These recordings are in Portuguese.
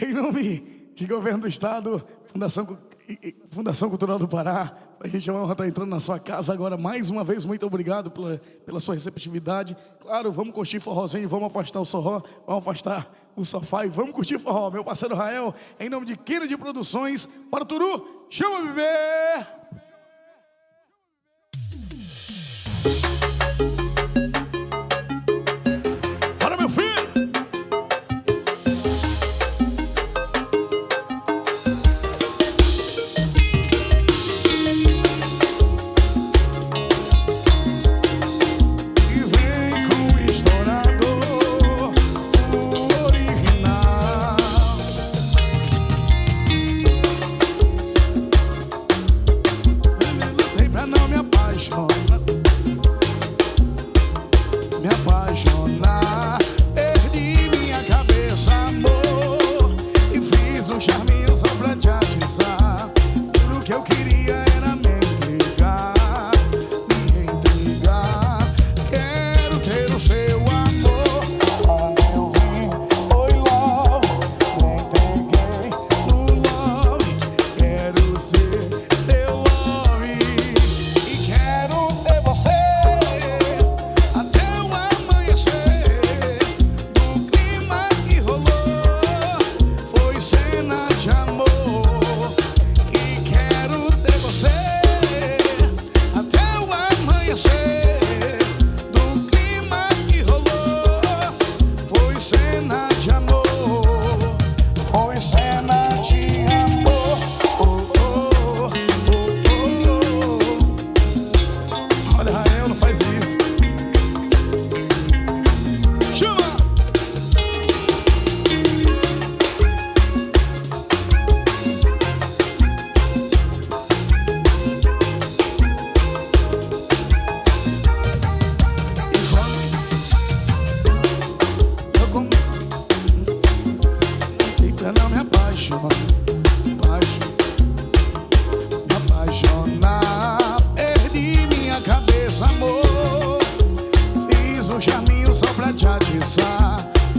Em nome de Governo do Estado, Fundação Cultural do Pará, a gente vai estar entrando na sua casa agora mais uma vez. Muito obrigado pela sua receptividade. Claro, vamos curtir forrozinho, vamos afastar o forró, vamos afastar o sofá e vamos curtir forró. Meu parceiro Rael, em nome de Queira de Produções, para o Turu, chama o bebê! Bora, meu filho!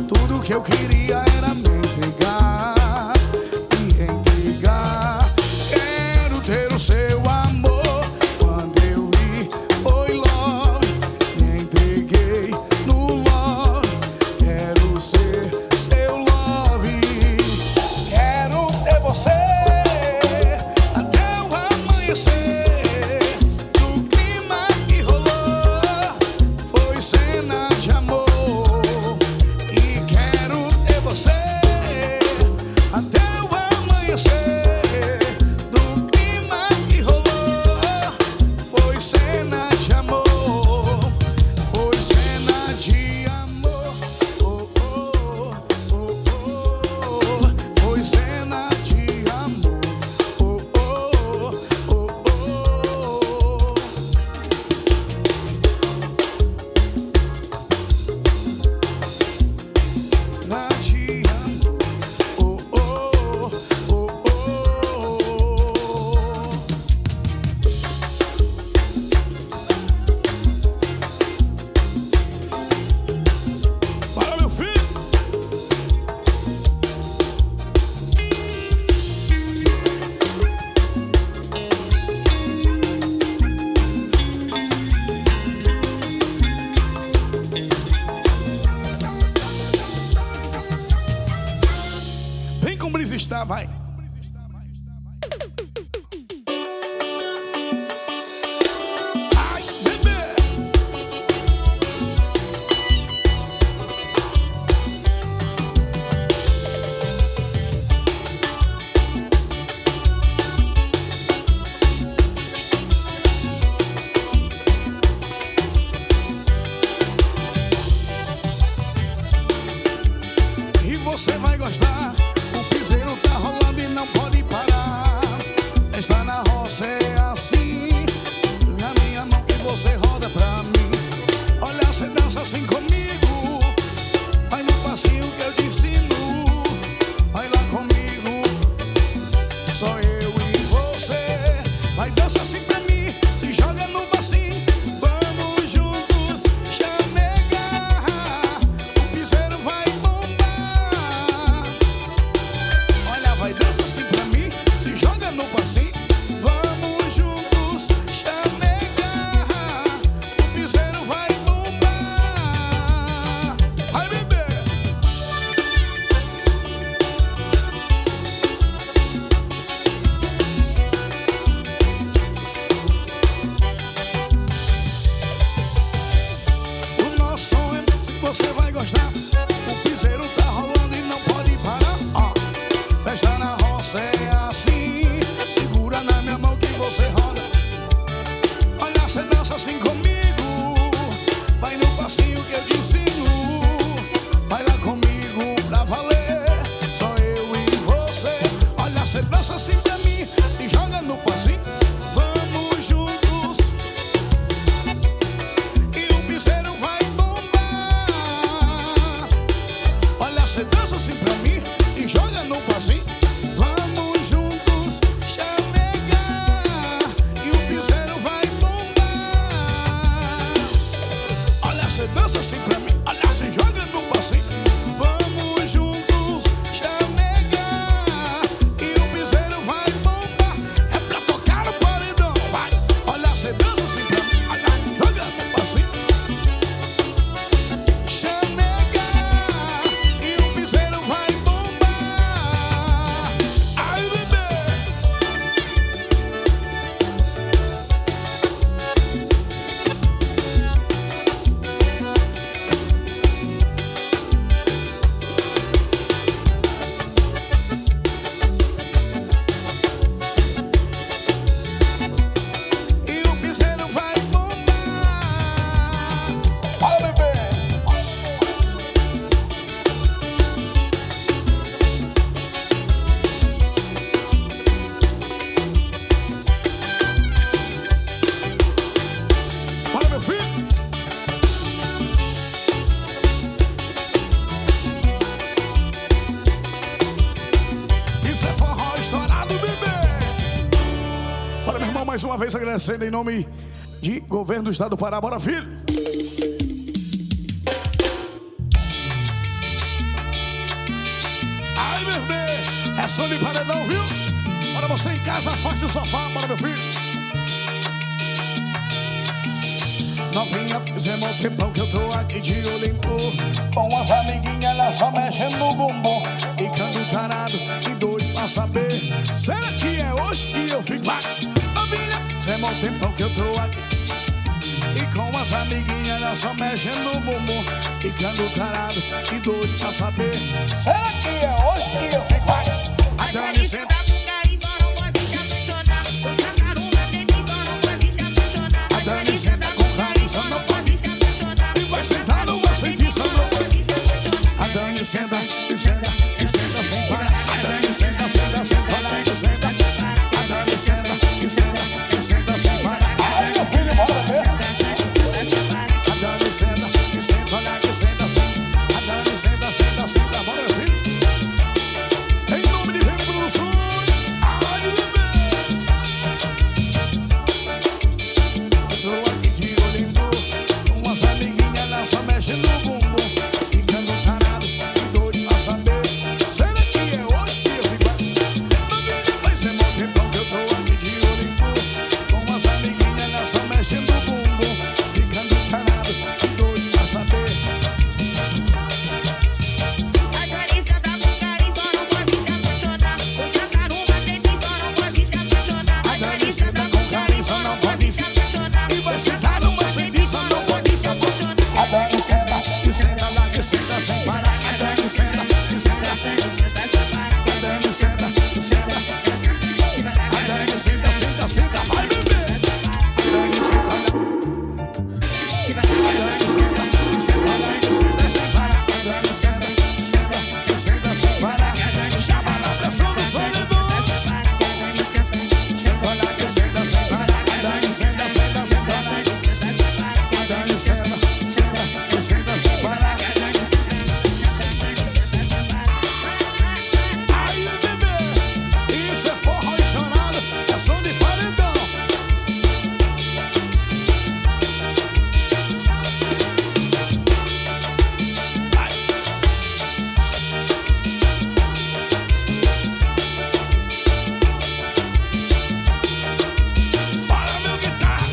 Tudo que eu queria era me entregar, quero ter o seu amor. Quando eu vi, foi love, me entreguei no love. Quero ser seu love, quero ter você até o amanhecer. Do clima que rolou, foi cena de amor. Está, vai. Ai, bebê. E você vai gostar. Tá rolando e não pode parar. Está na roça, é assim. Segura a minha mão que você roda pra mim. Olha, você dança assim comigo. Vai no passinho que eu te ensino. Vai lá comigo, só eu e você. Vai dança assim pra mim, se joga no passinho. Vamos juntos chamegar. O piseiro vai bombar. mais uma vez agradecendo em nome de governo do estado do Pará. Bora, filho! Ai, meu bebê! É som de paredão, viu? Bora você em casa, afaste o sofá. Bora, meu filho! Novinha, fizemos um tempão que eu tô aqui de olho em pô. Com as amiguinhas, ela só mexendo no bumbum. Ficando tarado e doido pra saber. Será que é hoje que eu fico vago? Novinha, fizemos um tempão que eu tô aqui. E com as amiguinhas, ela só mexendo no bumbum. Ficando tarado e doido pra saber. Será que é hoje que eu fico vago? A Dani senta. A Dani senta com carinho, só não pode se apaixonar. E vai sentar, não vai sentir, só não pode se apaixonar. A Dani senta e senta e senta sem parar. A Dani senta, senta, sem parar e senta. A Dani senta e senta e senta sem parar. Ai, meu filho, bora ver. A Dani senta e senta, olha que senta, senta. A Dani senta, senta, senta, bora meu filho. Em nome de Vene Produções. Ai, bebê. Eu tô aqui de olho em pô. Com as amiguinhas, ela só mexe no bumbum. Ficando tarado e doido pra saber. Será que é hoje que eu fico aqui? Novinha, vai ser mau tempão que eu tô aqui de olho em pô. Com as amiguinhas, ela só mexe no bumbum. Ficando tarado e doido pra saber. A Dani senta com carinho, só não pode se apaixonar. Usa carumba, sente, só não pode se apaixonar. A Dani senta com carinho, só não pode se apaixonar. E vai sentar numa sentir, só não pode se apaixonar. A Dani senta e senta lá que senta sem parar. A Dani senta e senta. A Dani senta e senta. A Dani senta, senta, senta, vai beber. A Dani senta lá. A Dani senta e senta lá que senta sem parar. A Dani senta e senta e senta sem parar. Chama na pressão dos vendedores. Senta lá que senta sem parar. A Dani senta, senta, senta lá. A Dani senta, senta e senta sem parar. Aí, bebê, isso é forró estourado, é som de paredão. Bora, meu guitarra.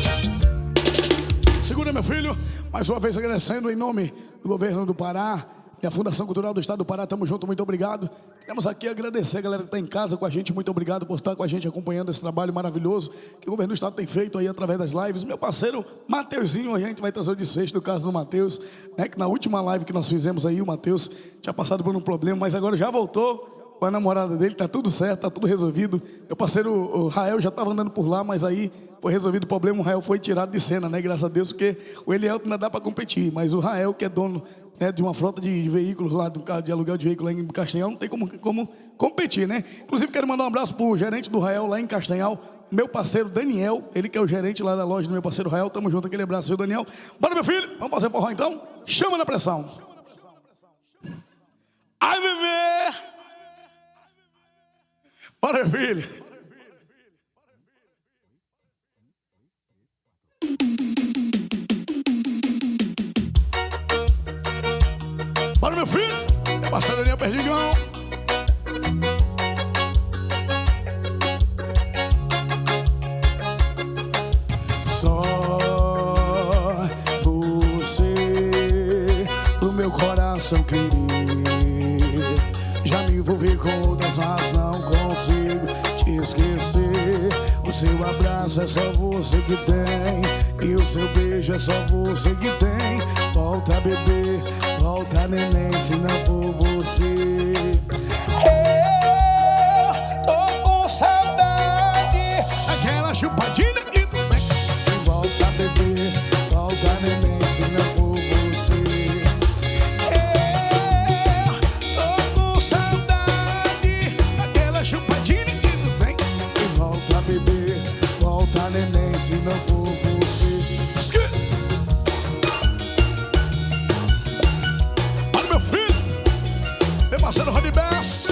Segura, meu filho. Mais uma vez agradecendo em nome do governo do Pará e a Fundação Cultural do Estado do Pará. Tamo junto, muito obrigado. Queremos aqui agradecer a galera que está em casa com a gente. Muito obrigado por estar com a gente acompanhando esse trabalho maravilhoso que o governo do Estado tem feito aí através das lives. Meu parceiro Mateuzinho, a gente vai trazer o desfecho do caso do Mateus, né? Que na última live que nós fizemos aí, o Mateus tinha passado por um problema, mas agora já voltou com a namorada dele, tá tudo certo, tá tudo resolvido. Meu parceiro, o Rael, já estava andando por lá, mas aí foi resolvido o problema, o Rael foi tirado de cena, né? Graças a Deus, porque o Elton não dá para competir, mas o Rael, que é dono, né, de uma frota de veículos lá, de aluguel de veículo lá em Castanhal, não tem como competir, né? Inclusive, quero mandar um abraço pro gerente do Rael lá em Castanhal, meu parceiro Daniel, ele que é o gerente lá da loja do meu parceiro Rael. Tamo junto, aquele abraço, viu, Daniel? Bora, meu filho, vamos fazer forró então? Chama na pressão. Ai, bebê! Bora, meu filho. Bora, meu filho. É parceiro Daniel Perdigão. Só você pro meu coração querer. Já me envolvi com outras, mas não consigo te esquecer. O seu abraço é só você que tem, e o seu beijo é só você que tem. Volta, bebê, volta, neném, se não for você. Eu tô com saudade daquela chupadinha que tu tem. Volta, bebê, volta, neném, se não for você. Neném, se não for você. Olha, meu filho, meu parceiro Rony Bess.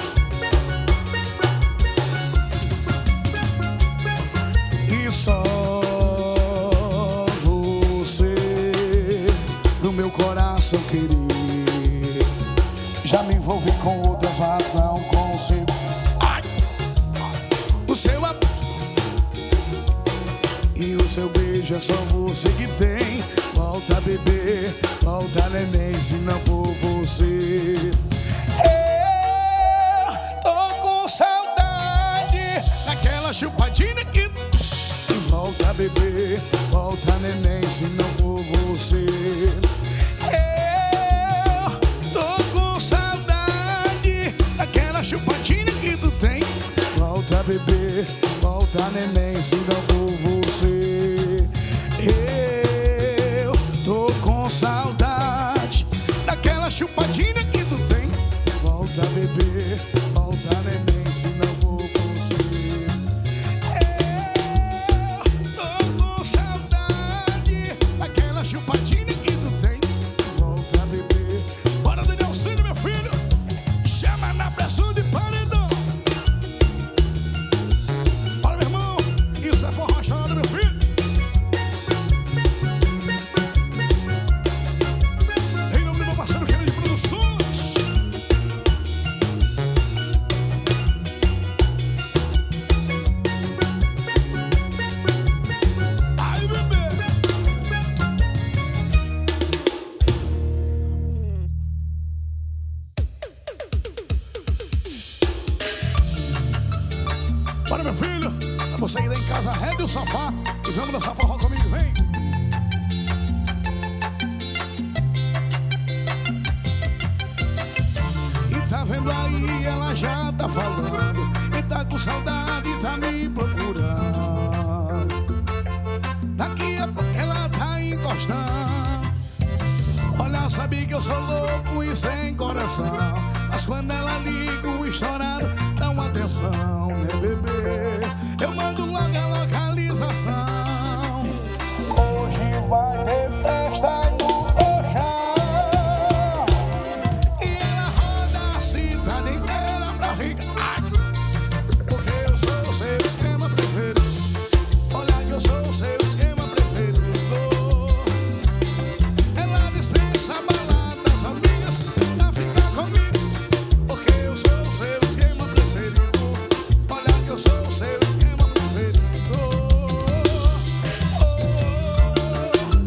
E só outras, mas não consigo. Ai! O seu abraço e o seu beijo é só você que tem. Volta, bebê, volta, neném, se não for você. Eu tô com saudade daquela chupadinha que... Volta, bebê, volta, neném, se não for você. Eu tô com saudade daquela chupadinha que tu tem. Volta, bebê, volta, neném, se não for você. Eu tô com saudade daquela chupadinha que tu tem. Volta, bebê, volta, neném, se não for você. Chupadinha que tu tem. Volta, bebê. Bora, Danielzinho, meu filho. Chama na pressão de paredão. Bora, meu irmão. Isso é forró estourado, meu filho. Em nome do meu parceiro Querido de Produções. Ai, bebê. Bora, meu filho, pra você ir lá em casa, arrede o sofá e vamos dançar forró comigo, vem. E tá vendo aí, ela já tá falando, e tá com saudade e tá me procurando. Daqui a pouco ela tá encostando. Olha, sabe que eu sou louco e sem coração, mas quando ela liga o estourado, dá uma atenção, né, bebê? Eu mando logo a localização. Hoje vai ter festa no colchão e ela roda a cidade inteira pra rica. Ai, porque eu sou o seu esquema preferido. Olha que eu sou o seu esquema preferido. Ela dispensa baladas, amigas, pra ficar comigo, porque eu sou o seu esquema preferido. Olha que eu sou o seu esquema preferido.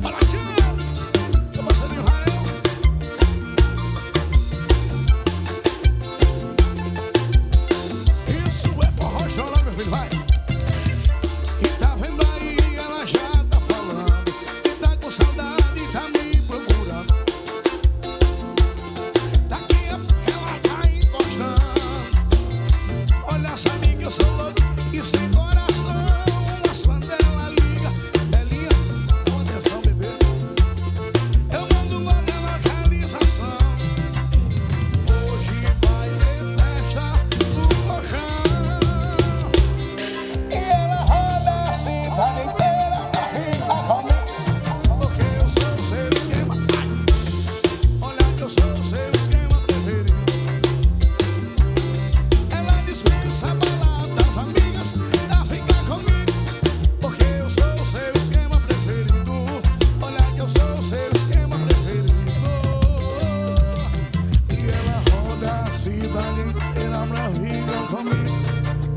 Olha aqui, meu parceiro Israel. Isso é forró estourado, meu filho, vai. E tá vendo aí, ela já tá falando, e tá com saudade e tá me procurando. Daqui a pouco ela tá encostando. Olha, sabe que eu sou louco e sem coração, mas quando ela liga, belinha, com atenção, bebê, eu mando logo a localização. Hoje vai ter festa no colchão e ela roda a cidade inteira pra ficar comigo, porque eu sou o seu esquema. Ai, olha que eu sou o seu esquema preferido. Ela dispensa baladas, amigas, pra ficar comigo, porque eu sou o seu esquema preferido. Olha que eu sou o seu esquema preferido. E ela roda a cidade inteira pra ficar comigo,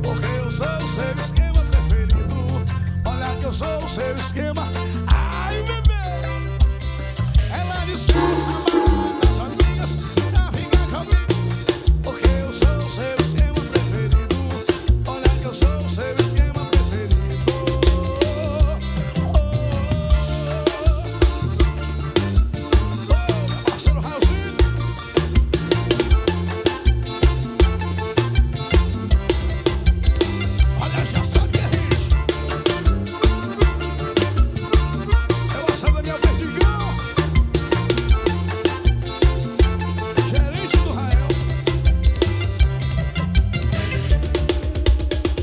porque eu sou o seu esquema preferido. Olha que eu sou o seu esquema. Ai, bebê. Ela dispensa baladas, amigas, pra ficar comigo, porque eu sou o seu esquema preferido. Olha que eu sou o seu esquema preferido. Parceiro Raulzinho. Olha, já sabe que é hit. Eu sou Daniel Perdigão, gerente do Rael.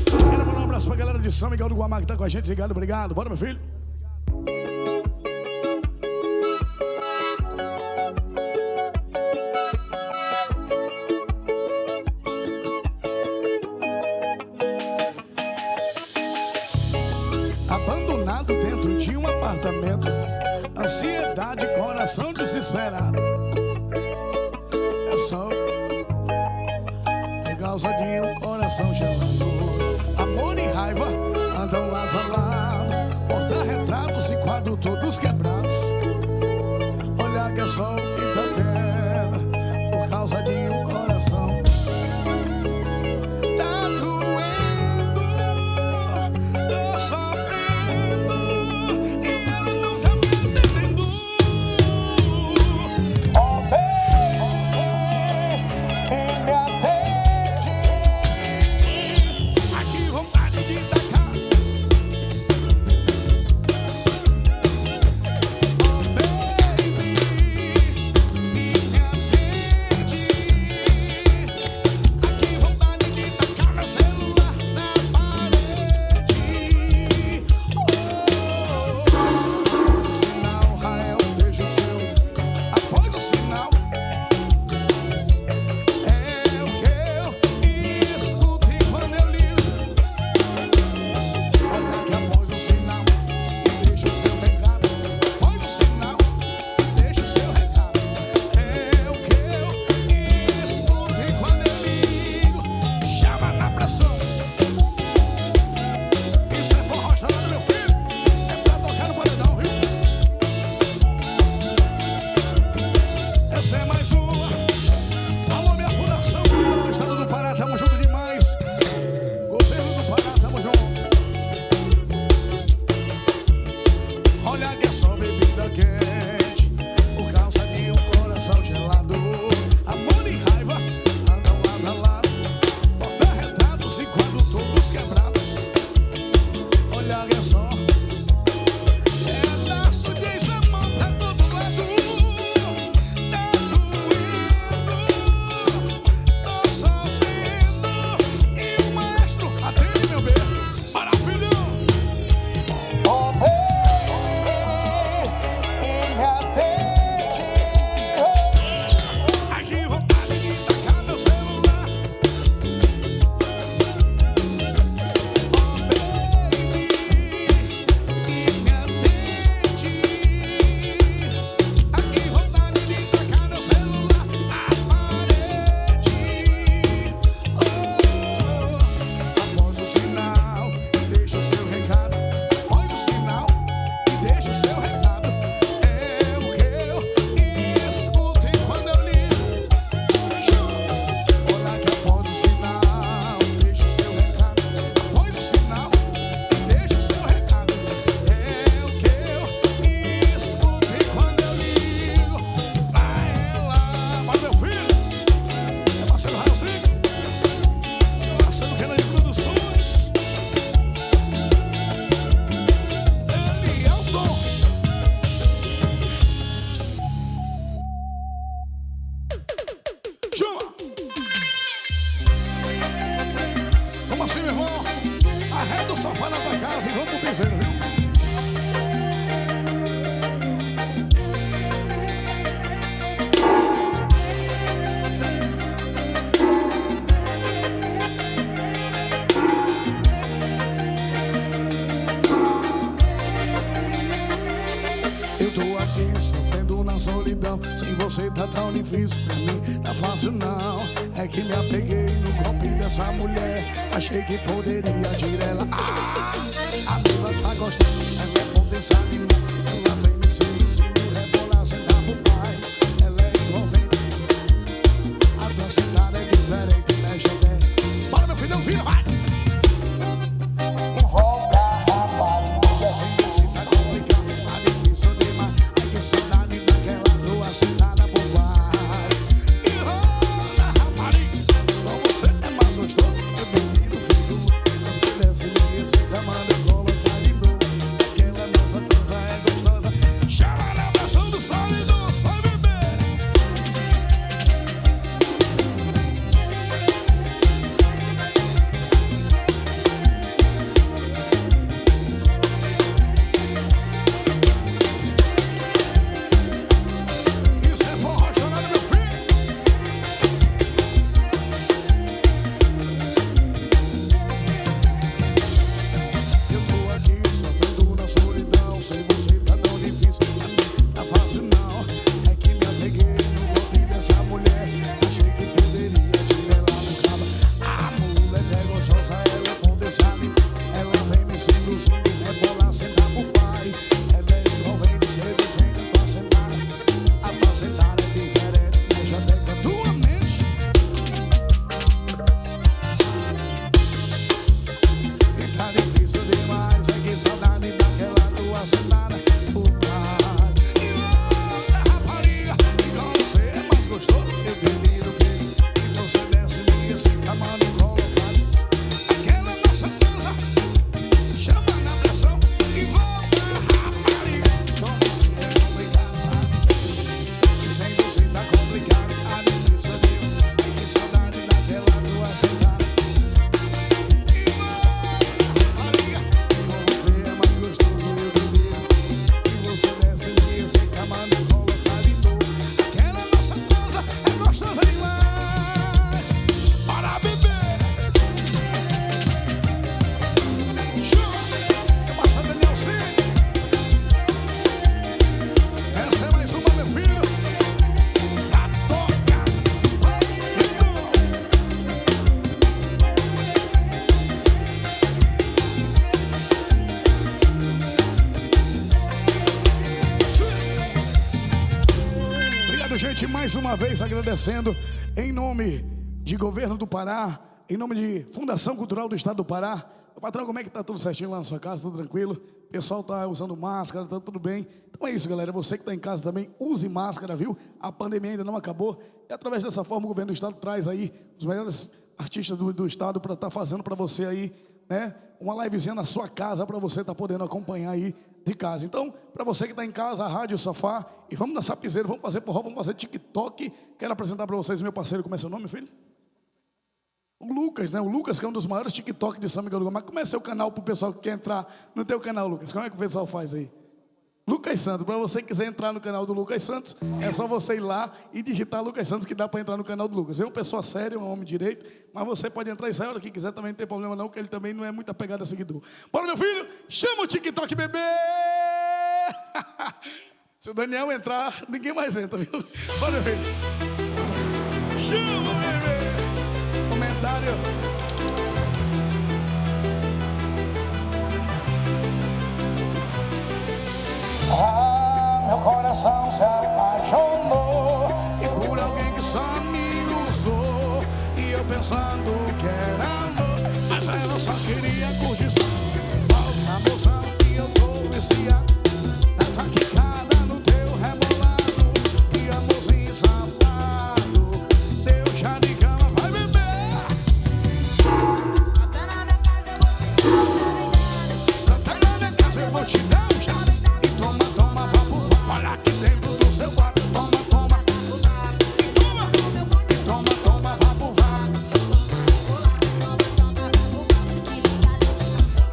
Quero mandar um abraço pra galera de São Miguel do Guamá que tá com a gente ligado. Obrigado. Bora, meu filho. Abandonado dentro de um apartamento, ansiedade, coração desesperado. É só causa de um coração gelado. Amor e raiva andam lado a lado, porta-retratos e quadros todos quebrados. Olha que é só o que tá tendo, por causa de um coração. Tá doendo, tô sofrendo, e ela não tá me entendendo. Oh, baby, me atende. Aqui vontade de tacar. Oh, baby, me atende. Aqui vontade de tacar meu celular na parede. Oh, sinal, Rael, beijo seu. Após o sinal, é o que eu escuto e quando eu ligo. Olha que após o sinal, e deixa o seu recado. Após o sinal, e deixa o seu recado. É o que eu escuto e quando eu ligo. Chama na pressão. Isso é forró estourado, meu filho. É pra tocar no paredão, viu? Essa é mais uma. Alô, minha fundação, governo do estado do Pará, tamo junto demais. Governo do Pará, tamo junto. Olha que é só bebida quente, por causa de um coração gelado. Amor e raiva andam lado a lado, porta-retratos e quadros todos quebrados. Olha que é só pedaço de jamão pra todo lado. Tá doendo, tô sofrendo, e o maestro atende, meu bem. Para, filhão. Oh, baby, me atende. Aqui vontade de tacar meu celular. Oh, baby, me atende. Aqui vontade de tacar meu celular na parede. Oh, após o sinal, deixa o seu recado. Após o sinal, deixa o seu recado. É o que eu escuto e quando eu ligo. Olha que após o sinal, deixa o seu recado. Após o sinal, deixa o seu recado. É o que eu escuto e quando eu ligo pra ela. Para, meu filho. É Marcelo Raiozinho. Marcelo Renan de Produções. Ele, Elton. Chama! Vamos assim, meu irmão. Arreda o sofá na tua casa e vamos pro piseiro, viu? Eu tô aqui sofrendo na solidão. Sem você tá tão difícil pra mim. Tá fácil não. É que me apeguei no golpe dessa mulher. Achei que poderia tirar ela. A mina tá gostando. Ela é potencial de mim. Ela vem me seduzindo, rebolar, sentar pro pai. Ela é envolvente. A tua cidade é diferente, mexe bem. Bora, meu filhão, filho, vai! Envolta, rapariga, assim, assim tá complicado. Tá difícil demais. É que saudade daquela tua cidade por pai. Envolta, rapariga, com você é mais gostoso. Eu prefiro, filho, você desce no dia, você tá manda colocar de novo. Aquela nossa dança é gostosa. mais uma vez agradecendo em nome de Governo do Pará, em nome de Fundação Cultural do Estado do Pará. Patrão, como é que tá? Tudo certinho lá na sua casa? Tudo tranquilo? O pessoal tá usando máscara, tá tudo bem? Então é isso, galera. Você que está em casa também, use máscara, viu? A pandemia ainda não acabou. E através dessa forma o Governo do Estado traz aí os melhores artistas do Estado para estar fazendo para você aí, né? Uma livezinha na sua casa para você estar podendo acompanhar aí de casa. Então, para você que está em casa, a rádio, o sofá, e vamos dançar piseiro, vamos fazer forró, vamos fazer TikTok. Quero apresentar para vocês o meu parceiro. Como é seu nome, filho? O Lucas, né? O Lucas, que é um dos maiores TikTok de São Miguel do Gomes. Mas como é seu canal para o pessoal que quer entrar no teu canal, Lucas? Como é que o pessoal faz aí? Lucas Santos. Para você que quiser entrar no canal do Lucas Santos, é só você ir lá e digitar Lucas Santos, que dá para entrar no canal do Lucas. É uma pessoa séria, um homem direito, mas você pode entrar e sair a hora que quiser, também não tem problema não, que ele também não é muito apegado a seguidor. Bora, meu filho, chama o TikTok, bebê! Se o Daniel entrar, ninguém mais entra, viu? Bora, meu filho. Chama, bebê! Comentário. Meu coração se apaixonou e por alguém que só me usou. E eu pensando que era amor, mas ela só queria curtição. Falta a moção que eu tô viciado, na tua quicada, no teu rebolado. E amorzinho safado, deu já de cama, vai beber. Até na minha casa eu vou te dar um chá. E toma, toma, vamos, olha aqui dentro do seu quarto. Toma, toma, e toma, e toma, toma, vamos, vamos.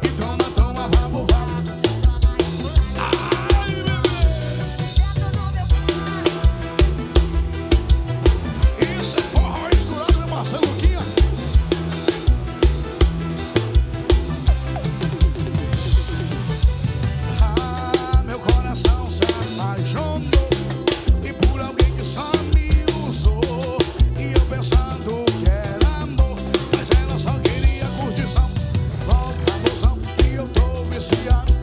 E toma, toma, vamos, vamos. Ai, bebê. Isso é forró estourado, meu parceiro Luquinha. Meu coração se apaixonou e por alguém que só me usou. E eu pensando que era amor, mas ela só queria curtição. Volta a moção que eu tô viciado,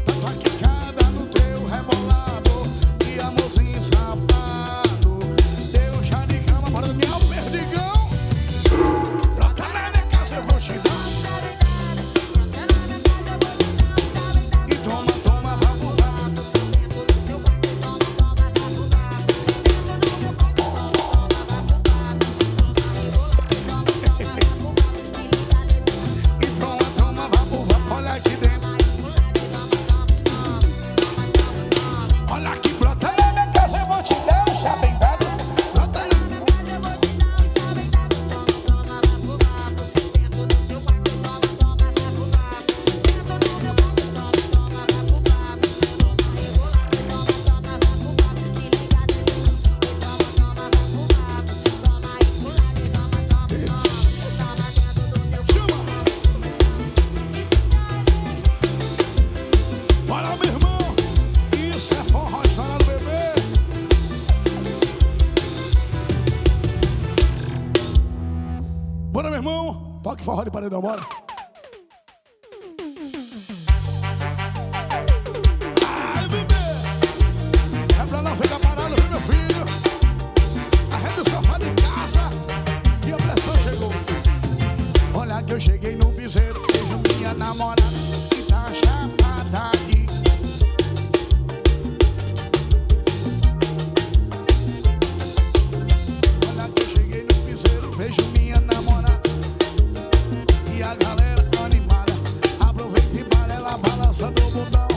na tua quicada, no teu rebolado. E amorzinho safado, deu já de cama, bora meu perdigão. Brota na minha casa, eu vou te dar. E toma, toma, vamos, vamos. E toma, toma, vamos, vamos. Olha aqui dentro. Olha aqui, brota na minha casa, eu vou te dar um chá bem dado. Brota na minha casa, eu vou te dar um chá bem dado. Chama! Bora, meu irmão! Isso é forró estourado, bebê! Bora, meu irmão! Toque forró de paredão, bora! Ai, bebê! É pra não ficar parado, viu, meu filho? Arreda o sofá de casa e a pressão chegou. Olha que eu cheguei no piseiro, vejo minha namorada que tá chapada aqui. Olha que eu cheguei no piseiro, vejo minha namorada e a galera animada. Aproveita e para ela balançando o botão.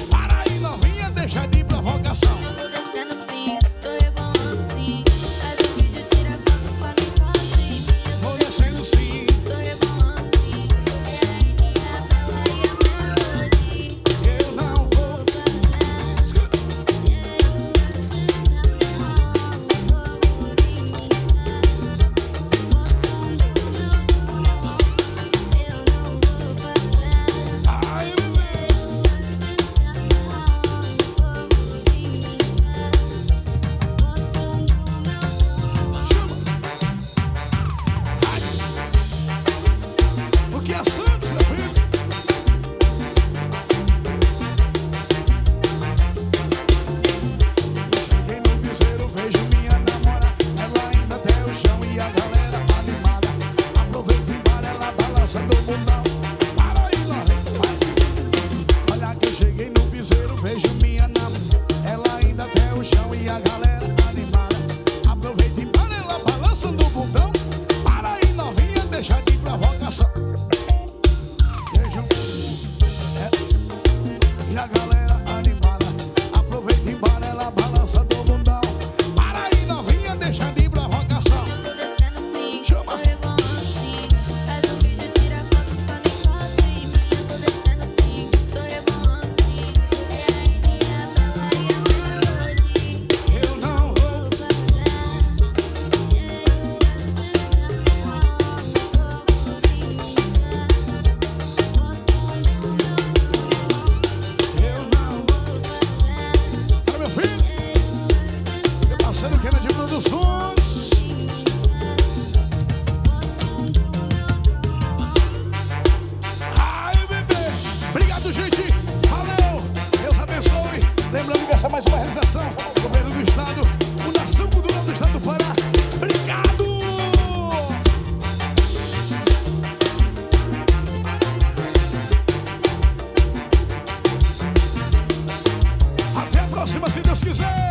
Para aí, novinha, deixa de provocação. Tô descendo sim, tô rebolando sim. Faz um vídeo, tira foto, só me assim. Vou descendo sim. Tô rebolando sim. Eu não vou. Escuta. Ai, bebê. Chama. Ai. O que é Santos, meu filho? Eu cheguei no piseiro, vejo minha namorada Lembrando que essa é mais uma realização do governo do estado, Fundação Cultural do Estado do Pará. Obrigado! Até a próxima, se Deus quiser!